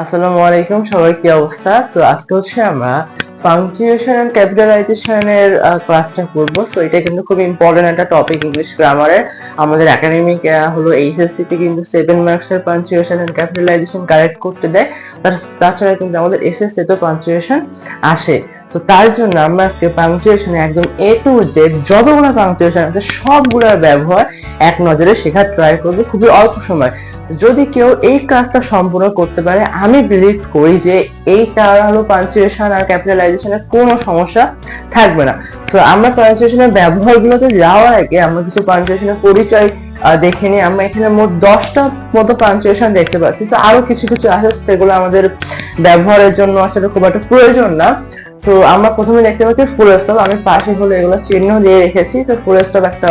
আসসালামু আলাইকুম, সবার কি অবস্থা? সো আজকে হচ্ছে আমরা পাংচুয়েশন এন্ড ক্যাপিটালাইজেশনের ক্লাসটা করব। সো এটা কিন্তু খুব ইম্পর্টেন্ট একটা টপিক ইংলিশ গ্রামারের। আমাদের একাডেমিক হলো এইচএসসি তে কিন্তু 7 মার্কসের পাংচুয়েশন এন্ড ক্যাপিটালাইজেশন কারেক্ট করতে দেয়। তাছাড়া কিন্তু আমাদের এসএসসি তে পাংচুয়েশন আসে। তো তার জন্য আমরা আজকে পাংচুয়েশনে একদম এ টু জেড যতগুলো পাংচুয়েশন আছে সবগুলোর ব্যবহার এক নজরে শেখার ট্রাই করব খুবই অল্প সময়। যদি কেউ এই কাজটা সম্পূর্ণ করতে পারে, আমি বিলিভ করি যে এই কারণ হলো পাঞ্চুয়েশন আর ক্যাপিটালাইজেশনের কোনো সমস্যা থাকবে না। তো আমরা পাঞ্চুয়েশনের ব্যবহারগুলোতে যাওয়ার আগে আমরা কিছু পাঞ্চুয়েশনের পরিচয় দেখে নিই। আমরা এখানে মোট 10টা মতো পাঞ্চুয়েশন দেখতে পাচ্ছি। তো আরো কিছু কিছু আছে সেগুলো আমাদের ব্যবহারের জন্য আসলে খুব একটা প্রয়োজন না। তো আমরা প্রথমে দেখতে পাচ্ছি ফুল স্টপ। আমি পাশে হলো এগুলো চিহ্ন দিয়ে রেখেছি। তো ফুল স্টপ একটা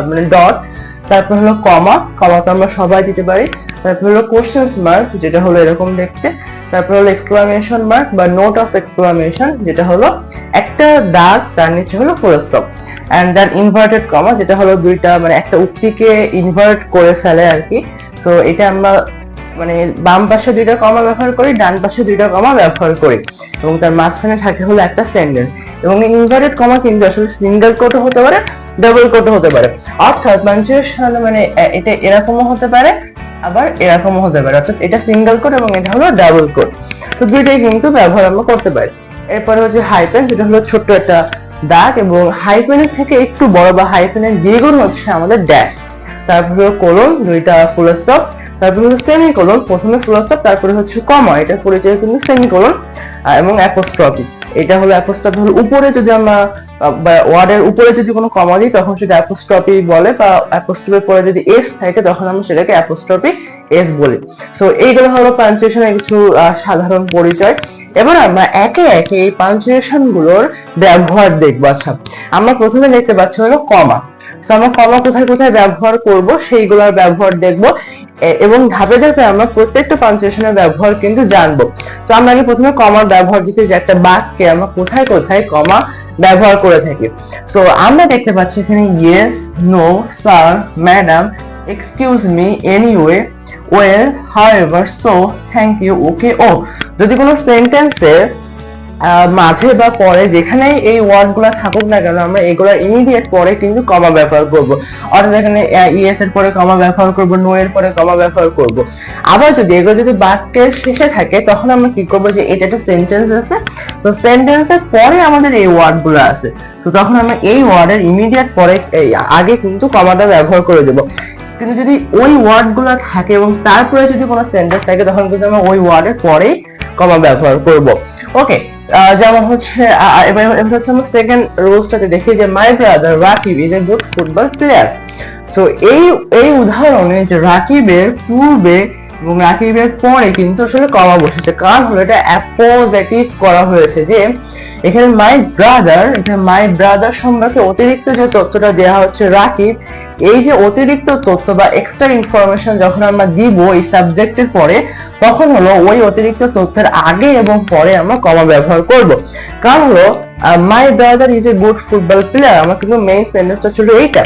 মানে ডট, তারপর হলো কমা, কমা তো আমরা সবাই দিতে পারি। তারপর হলো কোশ্চেন মার্ক, যেটা হলো এরকম দেখতে। তারপর হলো এক্সক্লামেশন মার্ক বা নোট অফ এক্সক্লামেশন, যেটা হলো একটা দাগ, তার নিচে হলো full stop. And then inverted comma, যেটা হলো দুইটা মানে একটা উক্তিকে ইনভার্ট করে ফেলে আর কি। তো এটা আমরা মানে বাম পাশে দুইটা কমা ব্যবহার করি, ডান পাশে দুইটা কমা ব্যবহার করি, এবং তার মাঝখানে থাকে হলো একটা সেন্টেন্স। এবং ইনভার্টেড কমা কিন্তু আসলে সিঙ্গেল কোটও হতে পারে, ডাবল কোটও হতে পারে। অর্থাৎ পাঞ্চুয়েশন মানে এটা এরকমও হতে পারে, আবার এরকমও হতে পারে। অর্থাৎ এটা সিঙ্গেল কোট এবং এটা হলো ডাবল কোট। তো দুইটাই কিন্তু ব্যবহার আমরা করতে পারি। এরপরে হচ্ছে হাইপেন, যেটা হলো ছোট্ট একটা দাগ, এবং হাইপেনের থেকে একটু বড় বা হাইপেনের দ্বিগুণ হচ্ছে আমাদের ড্যাশ। তারপর হলো কোলন, দুইটা ফুল স্টপ। তারপর হলো সেমিকোলন, প্রথমে ফুল স্টপ, তারপরে হচ্ছে কমা, এটা পরিচয় কিন্তু সেমিকোলন, এবং অ্যাপোস্ট্রফি। এটা হলো অ্যাপোস্ট্রফি হলো উপরে যদি আমরা ওয়ার্ডের উপরে যদি কোনো কমা দিই তখন সেটা অ্যাপোস্ট্রফি বলে, বা অ্যাপোস্ট্রফির পরে যদি এস থাকে তখন আমরা সেটাকে অ্যাপোস্ট্রফি এস বলি। সো এইগুলো হলো পাঞ্চুয়েশনের কিছু সাধারণ পরিচয়। এবার আমরা একে একে এই পাঞ্চুয়েশন গুলোর ব্যবহার দেখবো। আচ্ছা, আমরা প্রথমে দেখতে পাচ্ছি হলো কমা। তো আমরা কমা কোথায় কোথায় ব্যবহার করব সেইগুলোর ব্যবহার দেখব, এবং ধাপে ধাপে আমরা প্রত্যেকটা পাঞ্চুয়েশনের ব্যবহার কিন্তু জানবো। তো আমরা আগে প্রথমে কমার ব্যবহার দিতে, যে একটা বাক্যে আমরা কোথায় কোথায় কমা ব্যবহার করে থাকি। সো আমরা দেখতে পাচ্ছি এখানে yes, no, sir, madam, excuse me, anyway, well, however, so, thank you, okay, ও। যদি কোনো সেন্টেন্সের মাঝে বা পরে যেখানেই এই ওয়ার্ড গুলা থাকুক না কেন, আমরা এগুলোর ইমিডিয়েট পরে কিন্তু কমা ব্যবহার করব। অর্থাৎ এখানে ইয়েস এর পরে কমা ব্যবহার করব, নো এর পরে কমা ব্যবহার করব। আবার যদি এগুলো যদি বাক্যের শেষে থাকে তখন আমরা কি করব, যে এটা একটা সেন্টেন্স আছে, তো সেন্টেন্সের পরে আমাদের এই ওয়ার্ড গুলো আছে, তো তখন আমরা এই ওয়ার্ডের ইমিডিয়েট পরে আগে কিন্তু কমাটা ব্যবহার করে দেব। কিন্তু যদি ওই ওয়ার্ড গুলো থাকে এবং তারপরে যদি কোনো সেন্টেন্স থাকে তখন কিন্তু আমরা ওই ওয়ার্ডের পরেই কমা ব্যবহার করব। ওকে, যেমন হচ্ছে এবার হচ্ছে আমরা সেকেন্ড রুলসটাতে দেখি যে my brother Rakib is a good football player. So এই এই উদাহরণে যে রাকিবের পূর্বে এবং রাকিবের পরে কিন্তু আসলে কমা বসেছে, কারণ হলো এটা অ্যাপোজিটিভ করা হয়েছে। যে এখানে মাই ব্রাদার, এখানে মাই ব্রাদার সম্পর্কে অতিরিক্ত যে তথ্যটা দেওয়া হচ্ছে রাকিব, এই যে অতিরিক্ত তথ্য বা এক্সট্রা ইনফরমেশন যখন আমরা দিব এই সাবজেক্টের পরে, তখন হলো ওই অতিরিক্ত তথ্যের আগে এবং পরে আমরা কমা ব্যবহার করব। কারণ হলো my brother is a good football player, আমার কিন্তু মেইন সেন্টেন্সটা ছিল এইটা।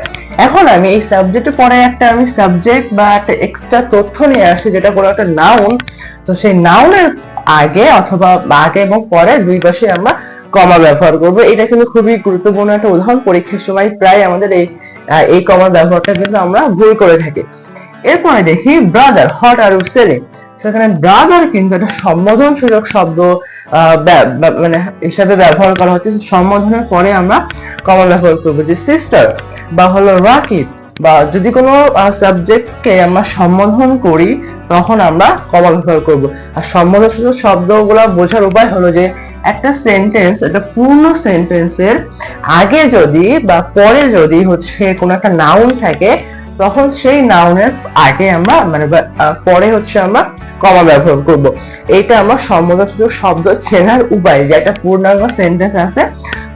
এখন আমি এই সাবজেক্টের পরে একটা আমি সাবজেক্ট বা একটা এক্সট্রা তথ্য নিয়ে আসি, যেটা কোনো একটা নাউন। তো সেই নাউনের আগে অথবা আগে এবং পরে দুই পাশে আমরা কমা ব্যবহার করব। এটা কিন্তু খুবই গুরুত্বপূর্ণ একটা উদাহরণ, পরীক্ষার সময় প্রায় আমাদের এই কমার ব্যবহারটা কিন্তু আমরা ভুল করে থাকি। এরপরে দেখি brother, what are you selling. সেখানে ব্রাদার কিন্তু একটা সম্বোধন সূচক শব্দ মানে হিসাবে ব্যবহার করা হচ্ছে। সম্বোধনের পরে আমরা কমা ব্যবহার করবো। যে সিস্টার বা হলো রাকিব, বা যদি কোনো সাবজেক্টকে আমরা সম্বোধন করি তখন আমরা কমা ব্যবহার করব। আর সম্বোধন সূচক শব্দগুলো বোঝার উপায় হলো যে একটা সেন্টেন্স, একটা পূর্ণ সেন্টেন্সের আগে যদি বা পরে যদি হচ্ছে কোনো একটা নাউন থাকে, তখন সেই নাউনের আগে আমরা মানে পরে হচ্ছে আমরা কমা ব্যবহার করব। এইটা আমরা সম্বোধনসূচক শব্দ চেনার উপায়, যে একটা পূর্ণাঙ্গ সেন্টেন্স আছে,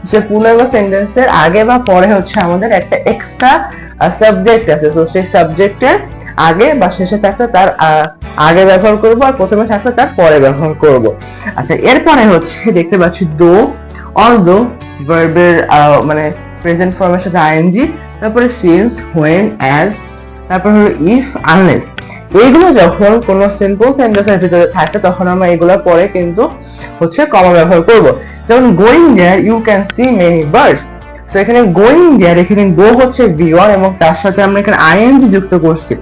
সেই পূর্ণাঙ্গ সেন্টেন্সের আগে বা পরে হচ্ছে আমাদের একটা এক্সট্রা সাবজেক্ট আছে, তো সেই সাবজেক্টের আগে বা শেষে থাকলে তার আগে ব্যবহার করব, আর প্রথমে থাকলে তার পরে ব্যবহার করব। আচ্ছা, এরপরে হচ্ছে দেখতে পাচ্ছি দো, অলদো, ভার্বের মানে প্রেজেন্ট ফর্মের সাথে আইএনজি, তারপরে সিন্স, হোয়েন, অ্যাজ, তারপর হলো ইফ, আনলেস। এইগুলো যখন কোনো সিম্পল সেন্টেন্সের ভিতরে থাকে তখন আমরা এগুলো পরে কিন্তু হচ্ছে কমা ব্যবহার করব। যেমন going there you can see many birds. তো এখানে গোয়িং দেয়ার, এখানে গো হচ্ছে V1 এবং তার সাথে আমরা এখানে আইএনজি যুক্ত করছি।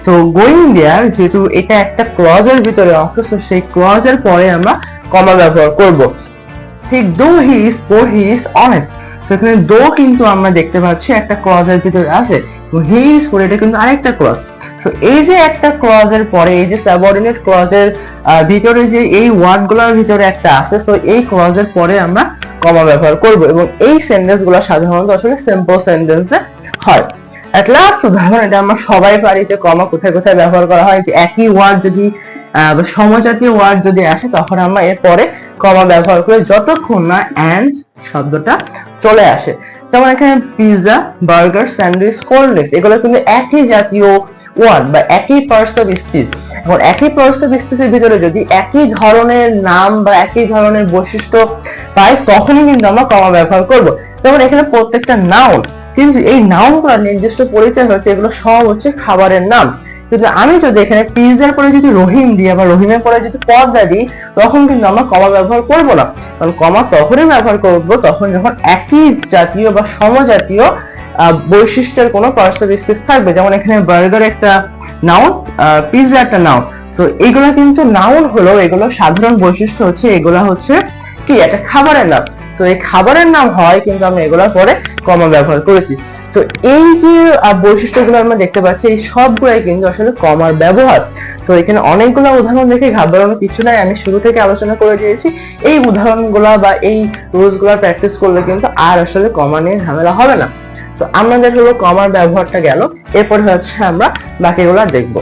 সো গোয়িং দেয়ার যেহেতু এটা একটা ক্লজের ভিতরে অংশ, তো সেই ক্লজের পরে আমরা কমা ব্যবহার করব। ঠিক দো he is poor he is honest. So এখানে দো কিন্তু আমরা দেখতে পাচ্ছি একটা ক্লজের ভিতরে আছে, হি ইজ পোর এটা কিন্তু আরেকটা ক্লজ। সো এই যে একটা ক্লজের পরে এই যে সাবঅর্ডিনেট ক্লজের ভিতরে যে এই ওয়ার্ডগুলোর ভিতরে একটা আছে, সো এই ক্লজের পরে আমরা কমা ব্যবহার করব এবং এই সেন্টেন্সগুলো সাধারণত আসলে সিম্পল সেন্টেন্সে হয়। এট লাস্ট উদাহরণ, এটা আমরা সবাই পারি যে কমা কোথায় কোথায় ব্যবহার করা হয়। যে একই ওয়ার্ড যদি সমজাতীয় ওয়ার্ড যদি আসে তখন আমরা এর পরে কমা ব্যবহার করি যতক্ষণ না এন্ড শব্দটা চলে আসে। যেমন এখানে pizza, burger, sandwich, cold drinks এগুলো কিন্তু একই জাতীয় ওয়ার্ড বা একই পার্টস অফ স্পিচ। এখন একই পার্টস অফ স্পিচের ভিতরে যদি একই ধরনের নাম বা একই ধরনের বৈশিষ্ট্য পাই তখনই কিন্তু আমরা কমা ব্যবহার করব। যেমন এখানে প্রত্যেকটা নাউন, কিন্তু এই নাউনগুলোর নির্দিষ্ট পরিচয় হচ্ছে এগুলো সব হচ্ছে খাবারের নাম। কিন্তু আমি যদি এখানে পিৎজার পরে যদি রহিম দিই বা রহিমের পরে যদি পদ্মা দিই তখন কিন্তু আমরা কমা ব্যবহার করব না। কারণ কমা তখনই ব্যবহার করব তখন যখন একই জাতীয় বা সমজাতীয় বৈশিষ্ট্যের কোনো পার্টস অফ স্পিচ থাকবে। যেমন এখানে বার্গার একটা নাউন, পিৎজা একটা নাউন। তো এইগুলো কিন্তু নাউন হলো, এগুলো সাধারণ বৈশিষ্ট্য হচ্ছে এগুলো হচ্ছে কি একটা খাবারের নাম। তো এই খাবারের নাম হয় কিন্তু আমরা এগুলোর পরে কমা ব্যবহার করেছি। তো এই যে বৈশিষ্ট্যগুলো আমরা দেখতে পাচ্ছি এই সবগুলাই কিন্তু আসলে কমার ব্যবহার। তো এখানে অনেকগুলো উদাহরণ দেখে ঘাবড়ানোর কিছু নাই, আমি শুরু থেকে আলোচনা করে দিয়েছি। এই উদাহরণগুলা বা এই রুলস গুলা প্র্যাকটিস করলে কিন্তু আর আসলে কমা নিয়ে ঝামেলা হবে না। তো আমাদের হলো কমার ব্যবহারটা গেল, এরপরে হচ্ছে আমরা বাকিগুলা দেখবো।